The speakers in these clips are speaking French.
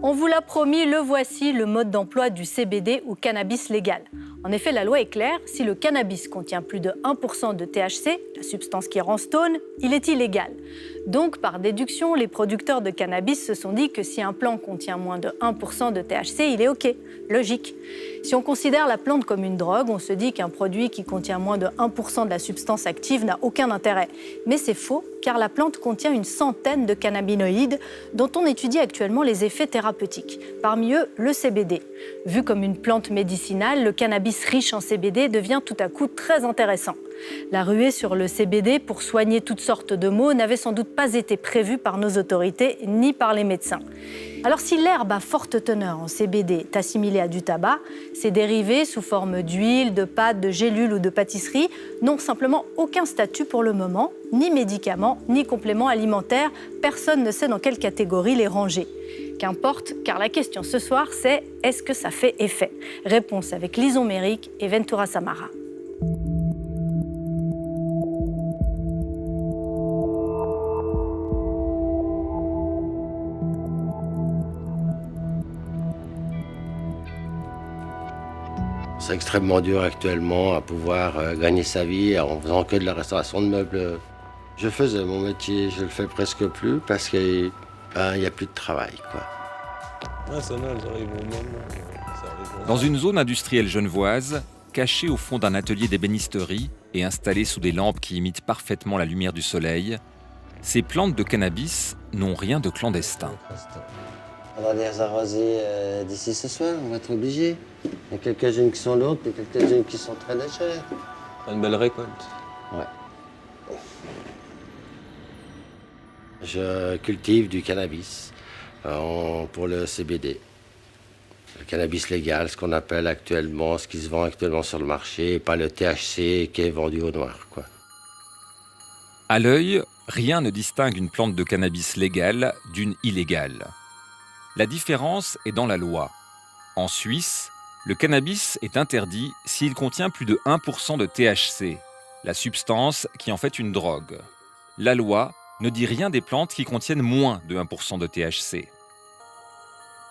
On vous l'a promis, le voici, le mode d'emploi du CBD ou cannabis légal. En effet, la loi est claire, si le cannabis contient plus de 1% de THC, la substance qui rend stone, il est illégal. Donc, par déduction, les producteurs de cannabis se sont dit que si un plant contient moins de 1% de THC, il est OK, logique. Si on considère la plante comme une drogue, on se dit qu'un produit qui contient moins de 1% de la substance active n'a aucun intérêt. Mais c'est faux, car la plante contient une centaine de cannabinoïdes dont on étudie actuellement les effets thérapeutiques. Parmi eux, le CBD. Vu comme une plante médicinale, le cannabis riche en CBD devient tout à coup très intéressant. La ruée sur le CBD pour soigner toutes sortes de maux n'avait sans doute pas été prévue par nos autorités ni par les médecins. Alors si l'herbe à forte teneur en CBD est assimilée à du tabac, ses dérivés sous forme d'huile, de pâte, de gélules ou de pâtisserie n'ont simplement aucun statut pour le moment, ni médicaments, ni compléments alimentaires. Personne ne sait dans quelle catégorie les ranger. Qu'importe, car la question ce soir, c'est est-ce que ça fait effet? Réponse avec Lison Méric et Ventura Samara. C'est extrêmement dur actuellement à pouvoir gagner sa vie en faisant que de la restauration de meubles. Je faisais mon métier, je le fais presque plus parce qu'il n'y a plus de travail, quoi. Dans une zone industrielle genevoise, cachée au fond d'un atelier d'ébénisterie et installée sous des lampes qui imitent parfaitement la lumière du soleil, ces plantes de cannabis n'ont rien de clandestin. On va les arroser d'ici ce soir, on va être obligé. Il y a quelques-unes qui sont lourdes et quelques-unes qui sont très légères. Une belle récolte. Ouais. Je cultive du cannabis pour le CBD. Le cannabis légal, ce qu'on appelle actuellement, ce qui se vend actuellement sur le marché, et pas le THC qui est vendu au noir, quoi. À l'œil, rien ne distingue une plante de cannabis légale d'une illégale. La différence est dans la loi. En Suisse, le cannabis est interdit s'il contient plus de 1% de THC, la substance qui en fait une drogue. La loi ne dit rien des plantes qui contiennent moins de 1% de THC.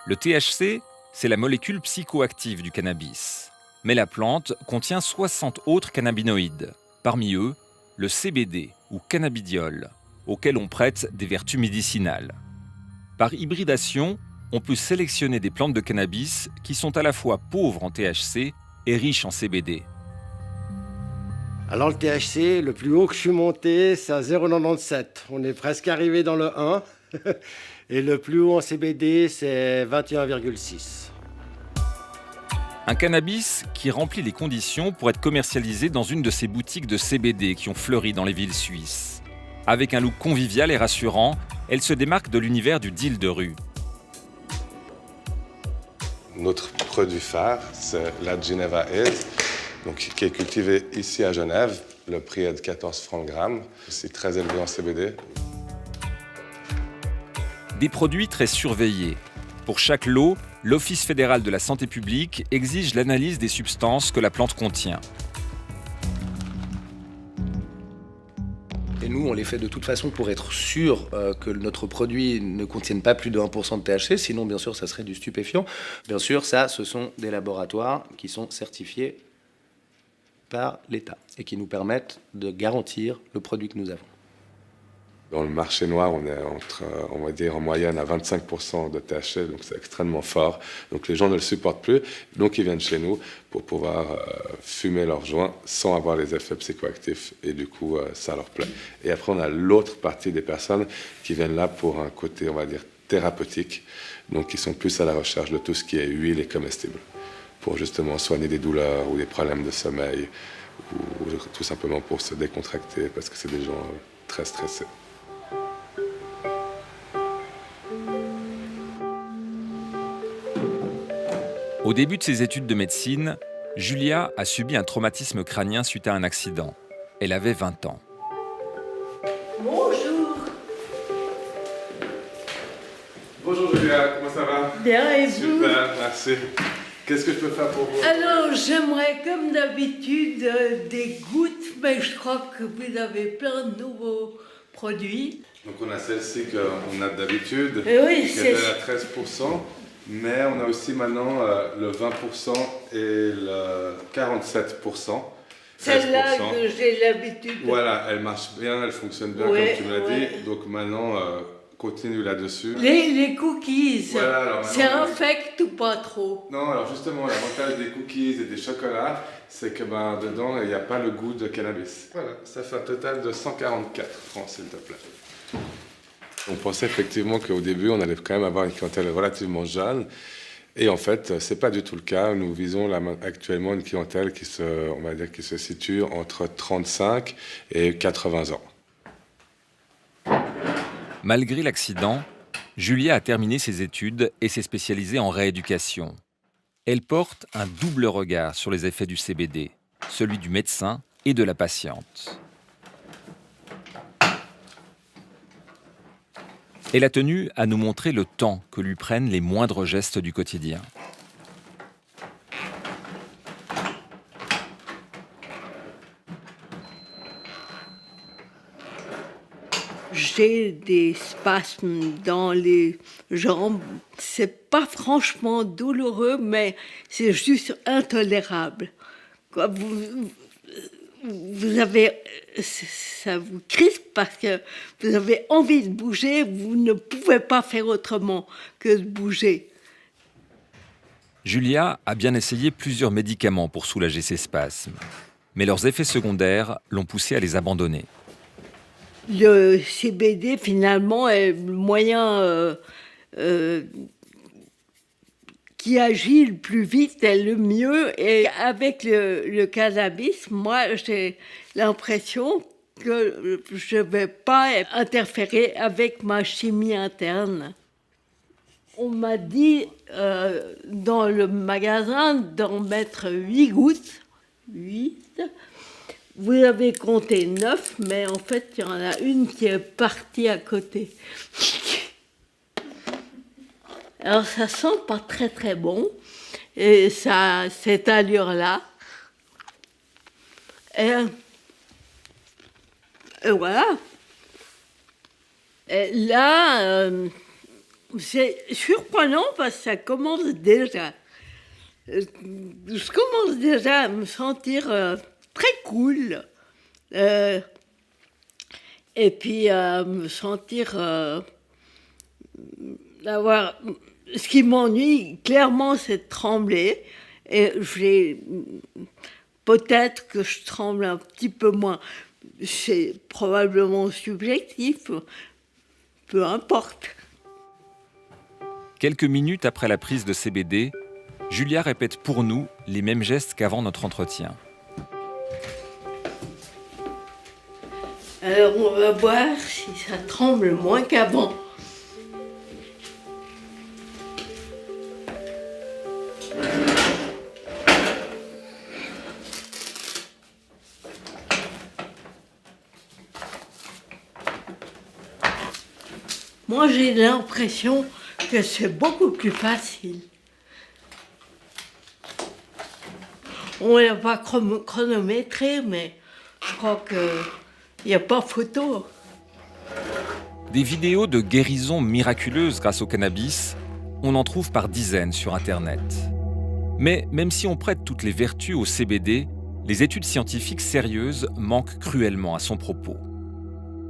Le THC, c'est la molécule psychoactive du cannabis. Mais la plante contient 60 autres cannabinoïdes, parmi eux le CBD ou cannabidiol, auquel on prête des vertus médicinales. Par hybridation, on peut sélectionner des plantes de cannabis qui sont à la fois pauvres en THC et riches en CBD. Alors le THC, le plus haut que je suis monté, c'est à 0,97. On est presque arrivé dans le 1. Et le plus haut en CBD, c'est 21,6. Un cannabis qui remplit les conditions pour être commercialisé dans une de ces boutiques de CBD qui ont fleuri dans les villes suisses. Avec un look convivial et rassurant, elle se démarque de l'univers du deal de rue. Notre produit phare, c'est la Geneva Aid, donc, qui est cultivée ici à Genève. Le prix est de 14 francs le gramme. C'est très élevé en CBD. Des produits très surveillés. Pour chaque lot, l'Office fédéral de la santé publique exige l'analyse des substances que la plante contient. Et nous, on les fait de toute façon pour être sûr que notre produit ne contienne pas plus de 1% de THC, sinon, bien sûr, ça serait du stupéfiant. Bien sûr, ça, ce sont des laboratoires qui sont certifiés par l'État et qui nous permettent de garantir le produit que nous avons. Dans le marché noir, on est entre, on va dire, en moyenne à 25% de THC, donc c'est extrêmement fort. Donc les gens ne le supportent plus, donc ils viennent chez nous pour pouvoir fumer leurs joints sans avoir les effets psychoactifs, et du coup, ça leur plaît. Et après, on a l'autre partie des personnes qui viennent là pour un côté, on va dire, thérapeutique, donc qui sont plus à la recherche de tout ce qui est huile et comestible, pour justement soigner des douleurs ou des problèmes de sommeil, ou tout simplement pour se décontracter, parce que c'est des gens très stressés. Au début de ses études de médecine, Julia a subi un traumatisme crânien suite à un accident. Elle avait 20 ans. Bonjour. Bonjour Julia, comment ça va? Bien, et vous? Super, merci. Qu'est-ce que je peux faire pour vous? Alors, j'aimerais comme d'habitude des gouttes, mais je crois que vous avez plein de nouveaux produits. Donc on a celle-ci qu'on a d'habitude, Oui, qui c'est est à 13%. Mais on a aussi maintenant le 20% et le 47%. Celle-là 16%. que j'ai l'habitude. Voilà, elle marche bien, elle fonctionne bien Ouais, comme tu me l'as ouais. dit. Donc maintenant, continue là-dessus. Les cookies, Voilà, alors c'est maintenant, infect ou pas trop? Non, alors justement, l'avantage des cookies et des chocolats, c'est que dedans, il n'y a pas le goût de cannabis. Voilà, ça fait un total de 144 francs, s'il te plaît. On pensait effectivement qu'au début, on allait quand même avoir une clientèle relativement jeune. Et en fait, ce n'est pas du tout le cas. Nous visons là, actuellement une clientèle qui se situe entre 35 et 80 ans. Malgré l'accident, Julia a terminé ses études et s'est spécialisée en rééducation. Elle porte un double regard sur les effets du CBD, celui du médecin et de la patiente. Elle a tenu à nous montrer le temps que lui prennent les moindres gestes du quotidien. J'ai des spasmes dans les jambes. C'est pas franchement douloureux, mais c'est juste intolérable. Quoi, vous avez, ça vous crispe parce que vous avez envie de bouger, vous ne pouvez pas faire autrement que de bouger. Julia a bien essayé plusieurs médicaments pour soulager ses spasmes, mais leurs effets secondaires l'ont poussée à les abandonner. Le CBD, finalement, est le moyen qui agit le plus vite et le mieux. Et avec le cannabis, moi, j'ai l'impression que je ne vais pas interférer avec ma chimie interne. On m'a dit dans le magasin d'en mettre 8 gouttes. 8. Vous avez compté 9, mais en fait, il y en a une qui est partie à côté. Alors, ça sent pas très très bon. Et ça a cette allure-là. Et voilà. Et là, c'est surprenant parce que ça commence déjà. Je commence déjà à me sentir très cool. Et puis me sentir d'avoir. Ce qui m'ennuie clairement, c'est de trembler. Et peut-être que je tremble un petit peu moins. C'est probablement subjectif. Peu importe. Quelques minutes après la prise de CBD, Julia répète pour nous les mêmes gestes qu'avant notre entretien. Alors on va voir si ça tremble moins qu'avant. Moi j'ai l'impression que c'est beaucoup plus facile. On ne l'a pas chronométré, mais je crois qu'il n'y a pas photo. Des vidéos de guérison miraculeuse grâce au cannabis, on en trouve par dizaines sur Internet. Mais même si on prête toutes les vertus au CBD, les études scientifiques sérieuses manquent cruellement à son propos.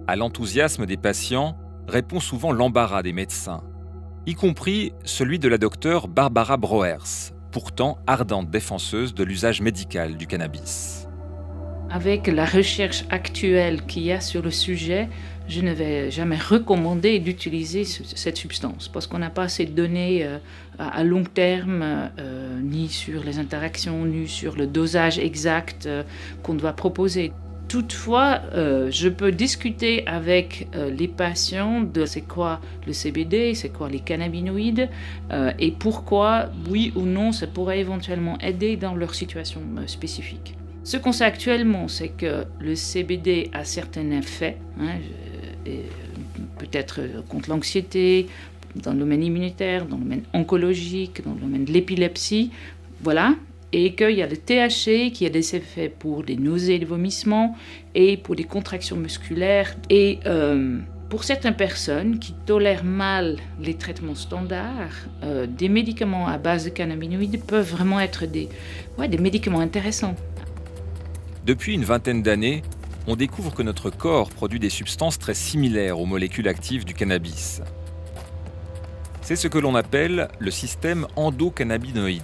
À l'enthousiasme des patients répond souvent l'embarras des médecins, y compris celui de la docteure Barbara Broers, pourtant ardente défenseuse de l'usage médical du cannabis. Avec la recherche actuelle qu'il y a sur le sujet, je ne vais jamais recommander d'utiliser cette substance parce qu'on n'a pas assez de données à long terme, ni sur les interactions, ni sur le dosage exact qu'on doit proposer. Toutefois, je peux discuter avec les patients de c'est quoi le CBD, c'est quoi les cannabinoïdes et pourquoi, oui ou non, ça pourrait éventuellement aider dans leur situation spécifique. Ce qu'on sait actuellement, c'est que le CBD a certains effets, peut-être contre l'anxiété, dans le domaine immunitaire, dans le domaine oncologique, dans le domaine de l'épilepsie, voilà. Et qu'il y a le THC qui a des effets pour des nausées et des vomissements et pour des contractions musculaires. Et Pour certaines personnes qui tolèrent mal les traitements standards, des médicaments à base de cannabinoïdes peuvent vraiment être des médicaments intéressants. Depuis une vingtaine d'années, on découvre que notre corps produit des substances très similaires aux molécules actives du cannabis. C'est ce que l'on appelle le système endocannabinoïde.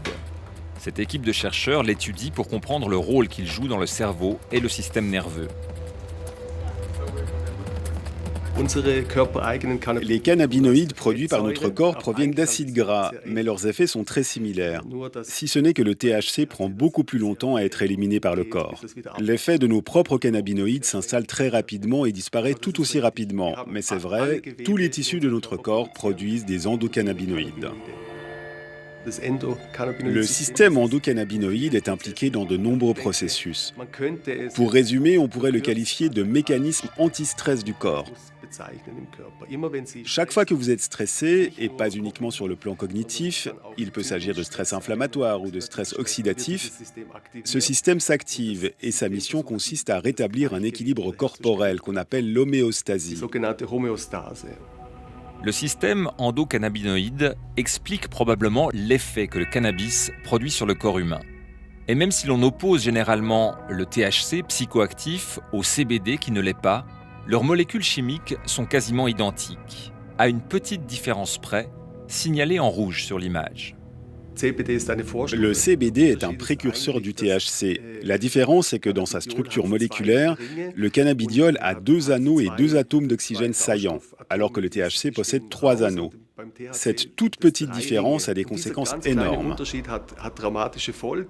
Cette équipe de chercheurs l'étudie pour comprendre le rôle qu'il joue dans le cerveau et le système nerveux. Les cannabinoïdes produits par notre corps proviennent d'acides gras, mais leurs effets sont très similaires. Si ce n'est que le THC prend beaucoup plus longtemps à être éliminé par le corps. L'effet de nos propres cannabinoïdes s'installe très rapidement et disparaît tout aussi rapidement. Mais c'est vrai, tous les tissus de notre corps produisent des endocannabinoïdes. Le système endocannabinoïde est impliqué dans de nombreux processus. Pour résumer, on pourrait le qualifier de mécanisme anti-stress du corps. Chaque fois que vous êtes stressé, et pas uniquement sur le plan cognitif, il peut s'agir de stress inflammatoire ou de stress oxydatif, ce système s'active et sa mission consiste à rétablir un équilibre corporel qu'on appelle l'homéostasie. Le système endocannabinoïde explique probablement l'effet que le cannabis produit sur le corps humain. Et même si l'on oppose généralement le THC psychoactif au CBD qui ne l'est pas, leurs molécules chimiques sont quasiment identiques, à une petite différence près, signalée en rouge sur l'image. Le CBD est un précurseur du THC. La différence est que dans sa structure moléculaire, le cannabidiol a 2 anneaux et 2 atomes d'oxygène saillants, alors que le THC possède 3 anneaux. Cette toute petite différence a des conséquences énormes.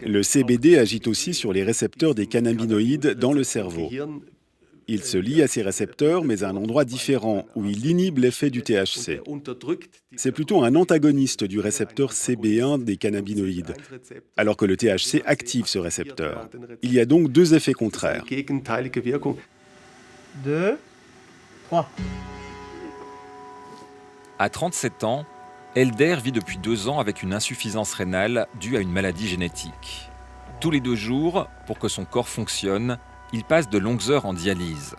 Le CBD agit aussi sur les récepteurs des cannabinoïdes dans le cerveau. Il se lie à ces récepteurs, mais à un endroit différent, où il inhibe l'effet du THC. C'est plutôt un antagoniste du récepteur CB1 des cannabinoïdes, alors que le THC active ce récepteur. Il y a donc 2 effets contraires. 2, 3. À 37 ans, Elder vit depuis 2 ans avec une insuffisance rénale due à une maladie génétique. Tous les 2 jours, pour que son corps fonctionne, il passe de longues heures en dialyse.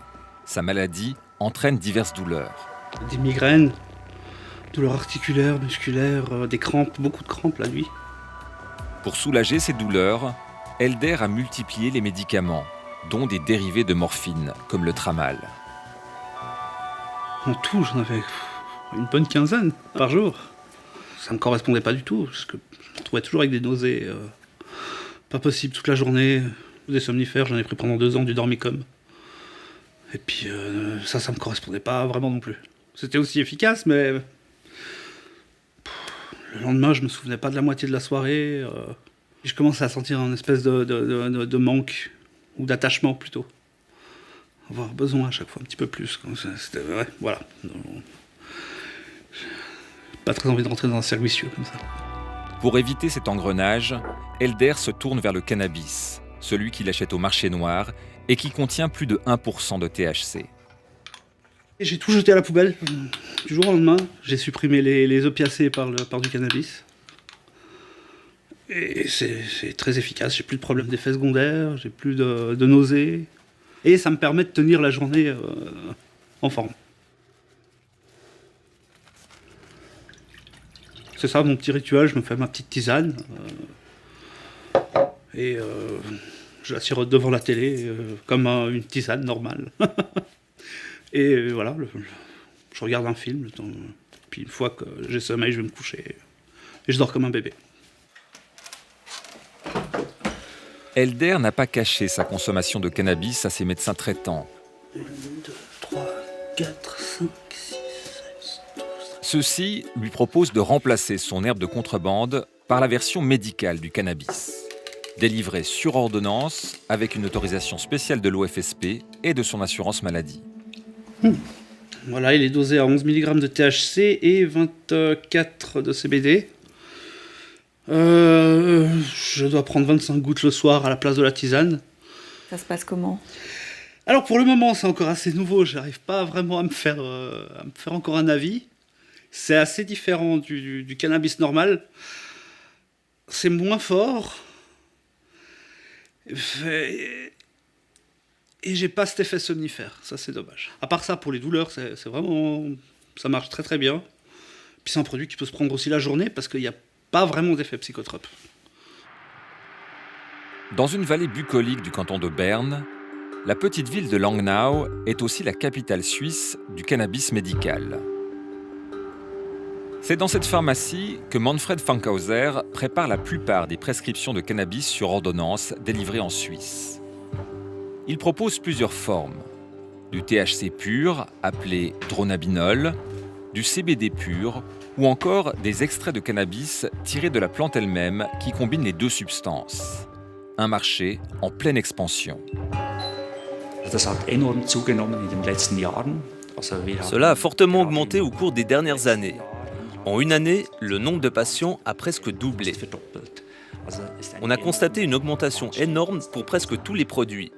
Sa maladie entraîne diverses douleurs. Des migraines, douleurs articulaires, musculaires, des crampes, beaucoup de crampes la nuit. Pour soulager ces douleurs, Elder a multiplié les médicaments, dont des dérivés de morphine, comme le Tramal. En tout, j'en avais une bonne quinzaine par jour. Ça ne me correspondait pas du tout, parce que je me trouvais toujours avec des nausées. Pas possible toute la journée. Des somnifères, j'en ai pris pendant 2 ans, du Dormicum. Et puis ça me correspondait pas vraiment non plus. C'était aussi efficace, mais le lendemain, je me souvenais pas de la moitié de la soirée. Je commençais à sentir un espèce de manque, ou d'attachement plutôt. Avoir besoin à chaque fois un petit peu plus. C'était, ouais, voilà. Pas très envie de rentrer dans un cercle vicieux comme ça. Pour éviter cet engrenage, Elder se tourne vers le cannabis, celui qu'il achète au marché noir et qui contient plus de 1% de THC. Et j'ai tout jeté à la poubelle, du jour au lendemain. J'ai supprimé les opiacés par du cannabis. Et c'est très efficace, j'ai plus de problèmes d'effets secondaires, j'ai plus de nausées. Et ça me permet de tenir la journée en forme. C'est ça mon petit rituel, je me fais ma petite tisane. Et je la sirote devant la télé comme une tisane normale. Et voilà, je regarde un film. Puis une fois que j'ai sommeil, je vais me coucher. Et je dors comme un bébé. Elder n'a pas caché sa consommation de cannabis à ses médecins traitants. 1, 2, 3, 4, 5, 6, 7, 12... Ceux-ci lui proposent de remplacer son herbe de contrebande par la version médicale du cannabis, délivrée sur ordonnance avec une autorisation spéciale de l'OFSP et de son assurance maladie. Voilà, il est dosé à 11 mg de THC et 24 de CBD. Je dois prendre 25 gouttes le soir à la place de la tisane. Ça se passe comment ? Alors pour le moment, c'est encore assez nouveau. J'arrive pas vraiment à me faire encore un avis. C'est assez différent du cannabis normal. C'est moins fort. et j'ai pas cet effet somnifère. Ça, c'est dommage. À part ça, pour les douleurs, c'est vraiment... Ça marche très très bien. Puis c'est un produit qui peut se prendre aussi la journée parce qu'il n'y a pas vraiment d'effet psychotrope. Dans une vallée bucolique du canton de Berne, la petite ville de Langnau est aussi la capitale suisse du cannabis médical. C'est dans cette pharmacie que Manfred Fankhauser prépare la plupart des prescriptions de cannabis sur ordonnance délivrées en Suisse. Il propose plusieurs formes. Du THC pur, appelé dronabinol, du CBD pur, ou encore des extraits de cannabis tirés de la plante elle-même qui combinent les deux substances. Un marché en pleine expansion. Cela a fortement augmenté au cours des dernières années. En une année, le nombre de patients a presque doublé. On a constaté une augmentation énorme pour presque tous les produits.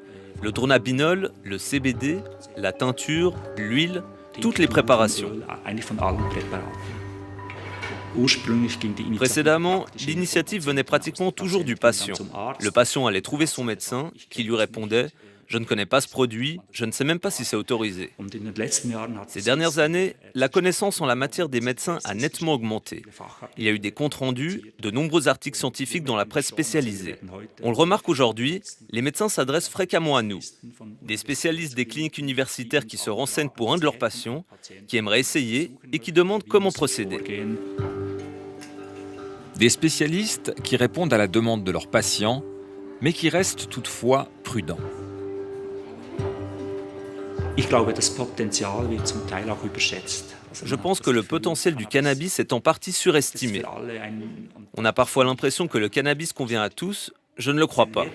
Le dronabinol, le CBD, la teinture, l'huile, toutes les préparations. Précédemment, l'initiative venait pratiquement toujours du patient. Le patient allait trouver son médecin qui lui répondait « Je ne connais pas ce produit, je ne sais même pas si c'est autorisé ». Ces dernières années, la connaissance en la matière des médecins a nettement augmenté. Il y a eu des comptes rendus, de nombreux articles scientifiques dans la presse spécialisée. On le remarque aujourd'hui, les médecins s'adressent fréquemment à nous. Des spécialistes des cliniques universitaires qui se renseignent pour un de leurs patients, qui aimeraient essayer et qui demandent comment procéder. Des spécialistes qui répondent à la demande de leurs patients, mais qui restent toutefois prudents. Je pense que le potentiel du cannabis est en partie surestimé. On a parfois l'impression que le cannabis convient à tous, je ne le crois pas.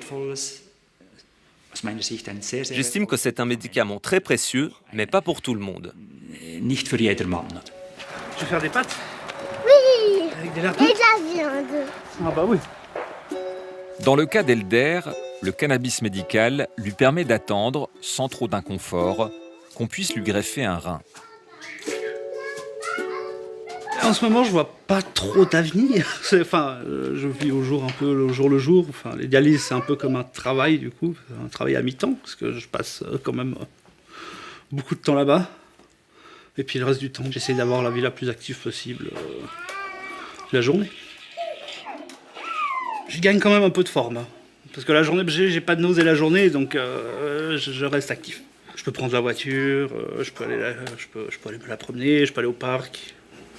J'estime que c'est un médicament très précieux, mais pas pour tout le monde. Je vais faire des pâtes? Oui. Avec des lardons? Et de la viande. Ah bah oui. Dans le cas d'Elder, le cannabis médical lui permet d'attendre, sans trop d'inconfort, qu'on puisse lui greffer un rein. En ce moment, je vois pas trop d'avenir. Je vis au jour un peu le jour. Enfin, les dialyses, c'est un peu comme un travail, du coup, un travail à mi-temps, parce que je passe quand même beaucoup de temps là-bas. Et puis le reste du temps, j'essaie d'avoir la vie la plus active possible la journée. Je gagne quand même un peu de forme, parce que la journée, j'ai pas de nausées la journée, donc je reste actif. Je peux prendre la voiture, je peux aller me la promener, je peux aller au parc.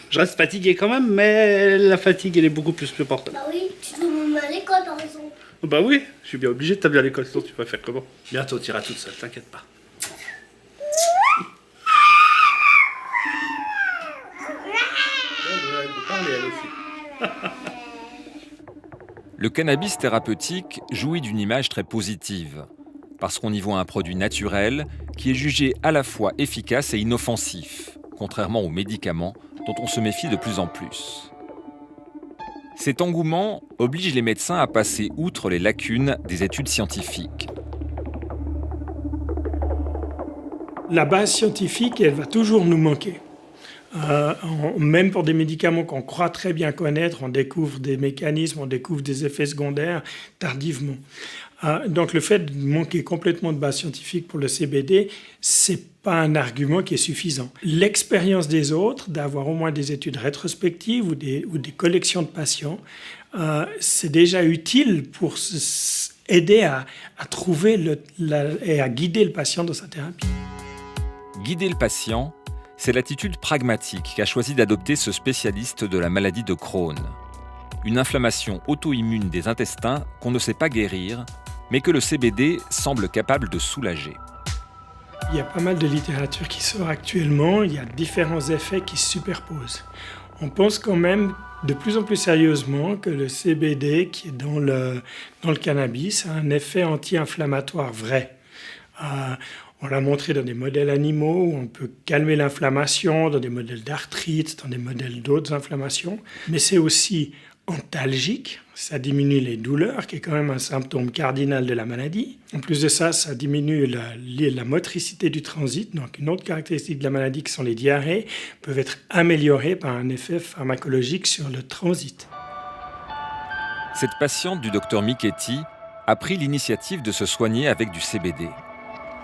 Je reste fatigué quand même, mais la fatigue, elle est beaucoup plus supportable. Bah oui, tu dois m'emmener à l'école par exemple. Bah oui, je suis bien obligé de t'amener à l'école, sinon tu vas faire comment? Bientôt, tu iras toute seule, t'inquiète pas. Le cannabis thérapeutique jouit d'une image très positive, parce qu'on y voit un produit naturel qui est jugé à la fois efficace et inoffensif, contrairement aux médicaments dont on se méfie de plus en plus. Cet engouement oblige les médecins à passer outre les lacunes des études scientifiques. La base scientifique, elle va toujours nous manquer. Même pour des médicaments qu'on croit très bien connaître, on découvre des mécanismes, on découvre des effets secondaires tardivement. Donc le fait de manquer complètement de base scientifique pour le CBD, c'est pas un argument qui est suffisant. L'expérience des autres, d'avoir au moins des études rétrospectives ou des collections de patients, c'est déjà utile pour aider à trouver et à guider le patient dans sa thérapie. Guider le patient, c'est l'attitude pragmatique qu'a choisi d'adopter ce spécialiste de la maladie de Crohn. Une inflammation auto-immune des intestins qu'on ne sait pas guérir, mais que le CBD semble capable de soulager. Il y a pas mal de littérature qui sort actuellement, il y a différents effets qui se superposent. On pense quand même de plus en plus sérieusement que le CBD qui est dans le cannabis a un effet anti-inflammatoire vrai. On l'a montré dans des modèles animaux où on peut calmer l'inflammation, dans des modèles d'arthrite, dans des modèles d'autres inflammations. Mais c'est aussi antalgique, ça diminue les douleurs, qui est quand même un symptôme cardinal de la maladie. En plus de ça, ça diminue la motricité du transit. Donc une autre caractéristique de la maladie, qui sont les diarrhées, peuvent être améliorées par un effet pharmacologique sur le transit. Cette patiente du docteur Michetti a pris l'initiative de se soigner avec du CBD.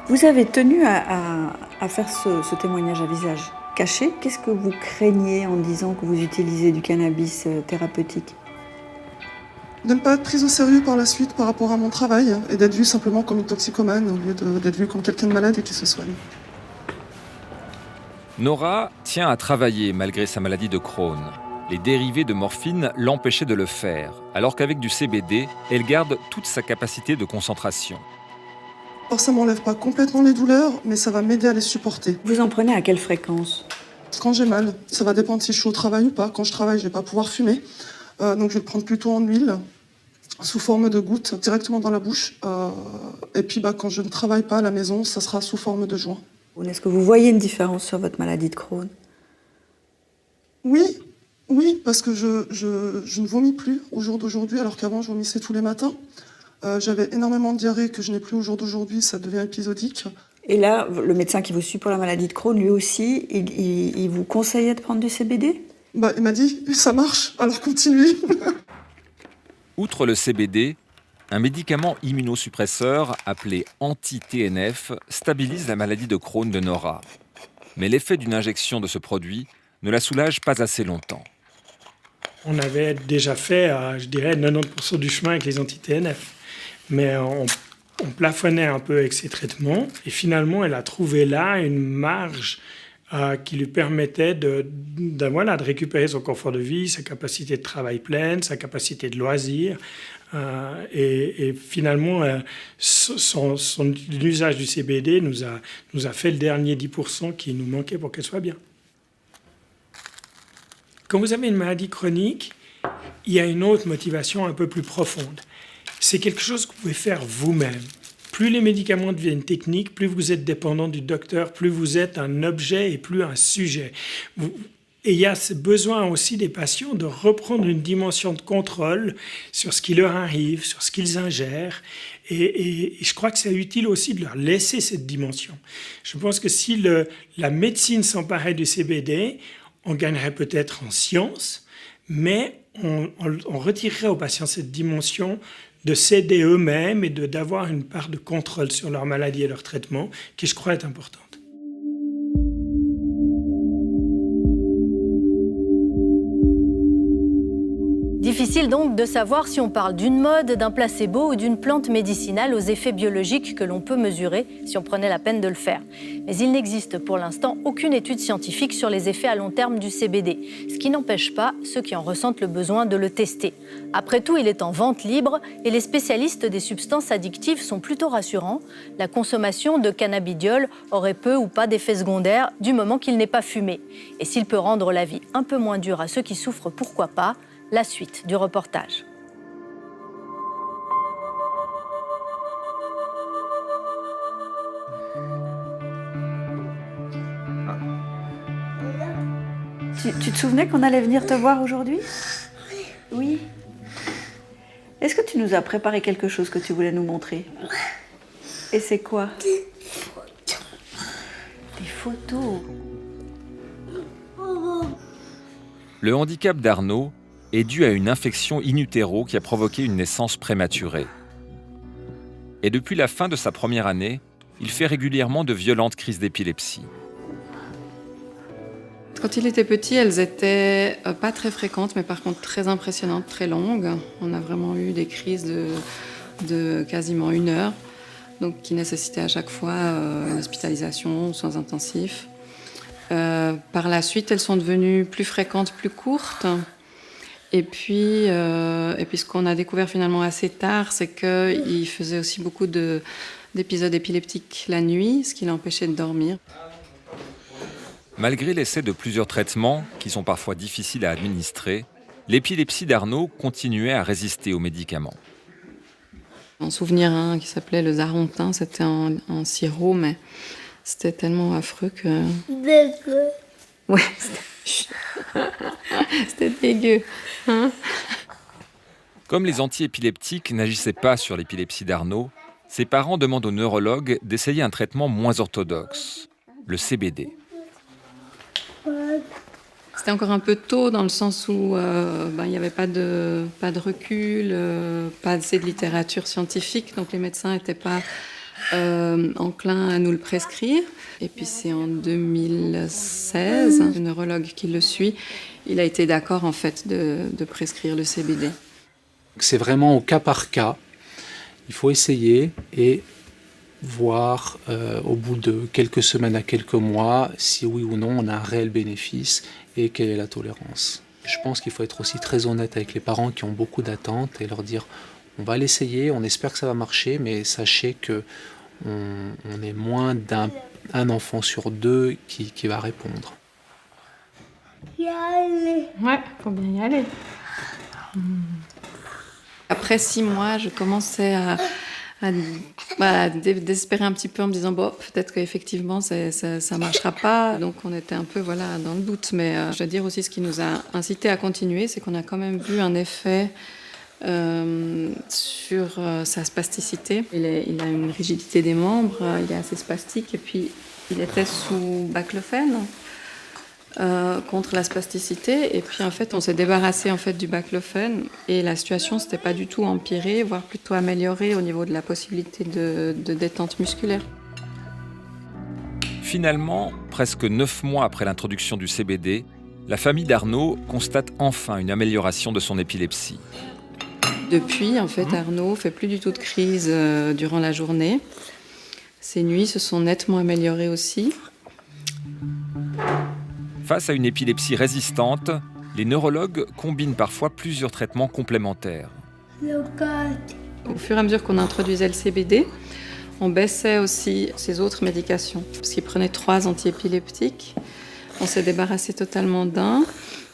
Vous avez tenu à faire ce témoignage à visage caché. Qu'est-ce que vous craignez en disant que vous utilisez du cannabis thérapeutique ? De ne pas être prise au sérieux par la suite par rapport à mon travail et d'être vue simplement comme une toxicomane au lieu d'être vue comme quelqu'un de malade et qui se soigne. Nora tient à travailler malgré sa maladie de Crohn. Les dérivés de morphine l'empêchaient de le faire, alors qu'avec du CBD, elle garde toute sa capacité de concentration. Alors ça m'enlève pas complètement les douleurs, mais ça va m'aider à les supporter. Vous en prenez à quelle fréquence ? Quand j'ai mal, ça va dépendre si je suis au travail ou pas. Quand je travaille, je vais pas pouvoir fumer, donc je vais le prendre plutôt en huile, sous forme de gouttes, directement dans la bouche. Et puis quand je ne travaille pas à la maison, ça sera sous forme de joint. Est-ce que vous voyez une différence sur votre maladie de Crohn ? Oui, parce que je ne vomis plus au jour d'aujourd'hui, alors qu'avant je vomissais tous les matins. J'avais énormément de diarrhée que je n'ai plus au jour d'aujourd'hui, ça devient épisodique. Et là, le médecin qui vous suit pour la maladie de Crohn, lui aussi, il vous conseillait de prendre du CBD ? Il m'a dit, ça marche, alors continuez. Outre le CBD, un médicament immunosuppresseur appelé anti-TNF stabilise la maladie de Crohn de Nora. Mais l'effet d'une injection de ce produit ne la soulage pas assez longtemps. On avait déjà fait, je dirais, 90% du chemin avec les anti-TNF. Mais on plafonnait un peu avec ses traitements. Et finalement, elle a trouvé là une marge qui lui permettait de récupérer son confort de vie, sa capacité de travail pleine, sa capacité de loisir. Et finalement, l'usage du CBD nous a fait le dernier 10% qui nous manquait pour qu'elle soit bien. Quand vous avez une maladie chronique, il y a une autre motivation un peu plus profonde. C'est quelque chose que vous pouvez faire vous-même. Plus les médicaments deviennent techniques, plus vous êtes dépendant du docteur, plus vous êtes un objet et plus un sujet. Et il y a ce besoin aussi des patients de reprendre une dimension de contrôle sur ce qui leur arrive, sur ce qu'ils ingèrent. Et je crois que c'est utile aussi de leur laisser cette dimension. Je pense que si la médecine s'emparait du CBD, on gagnerait peut-être en science, mais on retirerait aux patients cette dimension de s'aider eux-mêmes et d'avoir une part de contrôle sur leur maladie et leur traitement, qui je crois est importante. Difficile donc de savoir si on parle d'une mode, d'un placebo ou d'une plante médicinale aux effets biologiques que l'on peut mesurer si on prenait la peine de le faire. Mais il n'existe pour l'instant aucune étude scientifique sur les effets à long terme du CBD, ce qui n'empêche pas ceux qui en ressentent le besoin de le tester. Après tout, il est en vente libre et les spécialistes des substances addictives sont plutôt rassurants. La consommation de cannabidiol aurait peu ou pas d'effets secondaires du moment qu'il n'est pas fumé. Et s'il peut rendre la vie un peu moins dure à ceux qui souffrent, pourquoi pas ? La suite du reportage. Tu te souvenais qu'on allait venir te voir aujourd'hui ? Oui. Est-ce que tu nous as préparé quelque chose que tu voulais nous montrer ? Et c'est quoi ? Des photos. Le handicap d'Arnaud est dû à une infection in utero qui a provoqué une naissance prématurée. Et depuis la fin de sa première année, il fait régulièrement de violentes crises d'épilepsie. Quand il était petit, elles étaient pas très fréquentes, mais par contre très impressionnantes, très longues. On a vraiment eu des crises de quasiment 1 heure, donc qui nécessitaient à chaque fois une hospitalisation, soins intensifs. Par la suite, elles sont devenues plus fréquentes, plus courtes. Et puis ce qu'on a découvert finalement assez tard, c'est qu'il faisait aussi beaucoup d'épisodes épileptiques la nuit, ce qui l'empêchait de dormir. Malgré l'essai de plusieurs traitements, qui sont parfois difficiles à administrer, l'épilepsie d'Arnaud continuait à résister aux médicaments. Un souvenir qui s'appelait le Zarontin, c'était un sirop, mais c'était tellement affreux que... Dégueu. Ouais, c'était dégueu. Hein? Comme les antiépileptiques n'agissaient pas sur l'épilepsie d'Arnaud, ses parents demandent au neurologue d'essayer un traitement moins orthodoxe, le CBD. C'était encore un peu tôt dans le sens où il n'y avait pas de recul, pas assez de littérature scientifique, donc les médecins n'étaient pas enclin à nous le prescrire. Et puis c'est en 2016, le neurologue qui le suit, il a été d'accord en fait de prescrire le CBD. C'est vraiment au cas par cas. Il faut essayer et voir au bout de quelques semaines à quelques mois si oui ou non on a un réel bénéfice et quelle est la tolérance. Je pense qu'il faut être aussi très honnête avec les parents qui ont beaucoup d'attentes et leur dire on va l'essayer, on espère que ça va marcher, mais sachez que on est moins d'un enfant sur 2 qui va répondre. Ouais, faut bien y aller. Après 6 mois, je commençais à désespérer un petit peu en me disant bon, peut-être qu'effectivement ça marchera pas. Donc on était un peu dans le doute. Mais je dois dire aussi ce qui nous a incité à continuer, c'est qu'on a quand même vu un effet sur sa spasticité. Il a une rigidité des membres, il est assez spastique et puis il était sous baclofène contre la spasticité et puis en fait on s'est débarrassé en fait du baclofène et la situation s'était pas du tout empirée, voire plutôt améliorée au niveau de la possibilité de détente musculaire. Finalement, presque 9 mois après l'introduction du CBD, la famille d'Arnaud constate enfin une amélioration de son épilepsie. Depuis, en fait, Arnaud fait plus du tout de crise durant la journée. Ses nuits se sont nettement améliorées aussi. Face à une épilepsie résistante, les neurologues combinent parfois plusieurs traitements complémentaires. Au fur et à mesure qu'on introduisait le CBD, on baissait aussi ses autres médications. Parce qu'il prenait 3 antiépileptiques. On s'est débarrassé totalement d'un.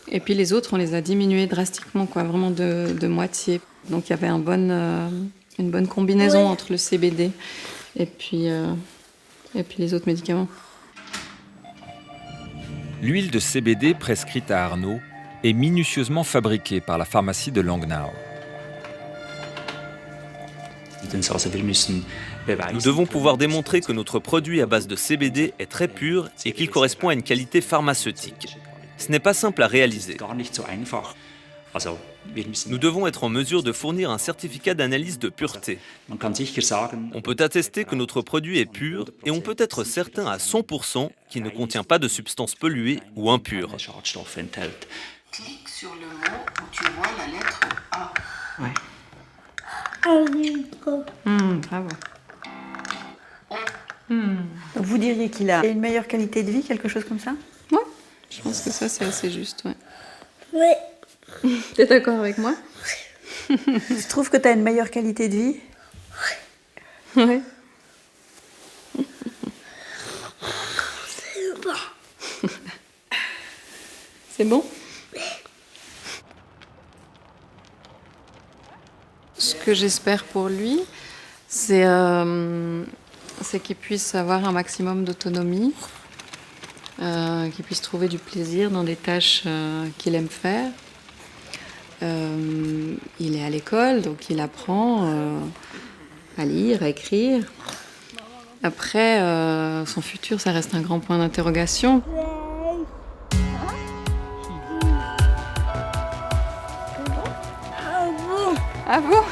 Et puis les autres, on les a diminués drastiquement, vraiment de moitié. Donc il y avait une bonne combinaison entre le CBD et puis les autres médicaments. L'huile de CBD prescrite à Arnaud est minutieusement fabriquée par la pharmacie de Langnau. Nous devons pouvoir démontrer que notre produit à base de CBD est très pur et qu'il correspond à une qualité pharmaceutique. Ce n'est pas simple à réaliser. Nous devons être en mesure de fournir un certificat d'analyse de pureté. On peut attester que notre produit est pur et on peut être certain à 100% qu'il ne contient pas de substances polluées ou impures. Clique sur le mot où tu vois la lettre A. Bravo. Donc vous diriez qu'il a une meilleure qualité de vie, quelque chose comme ça? Ouais, je pense que ça c'est assez juste, ouais. Oui. T'es d'accord avec moi? Tu trouves que tu as une meilleure qualité de vie? Oui. C'est bon. C'est bon? Ce que j'espère pour lui, c'est qu'il puisse avoir un maximum d'autonomie, qu'il puisse trouver du plaisir dans des tâches qu'il aime faire. Il est à l'école, donc il apprend à lire, à écrire. Après, son futur, ça reste un grand point d'interrogation. Ah bon?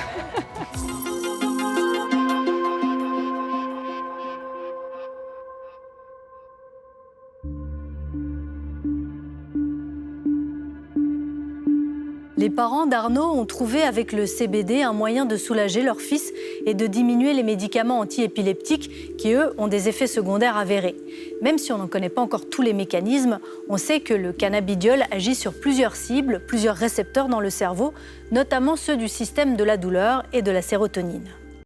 Les parents d'Arnaud ont trouvé avec le CBD un moyen de soulager leur fils et de diminuer les médicaments antiépileptiques qui, eux, ont des effets secondaires avérés. Même si on n'en connaît pas encore tous les mécanismes, on sait que le cannabidiol agit sur plusieurs cibles, plusieurs récepteurs dans le cerveau, notamment ceux du système de la douleur et de la sérotonine.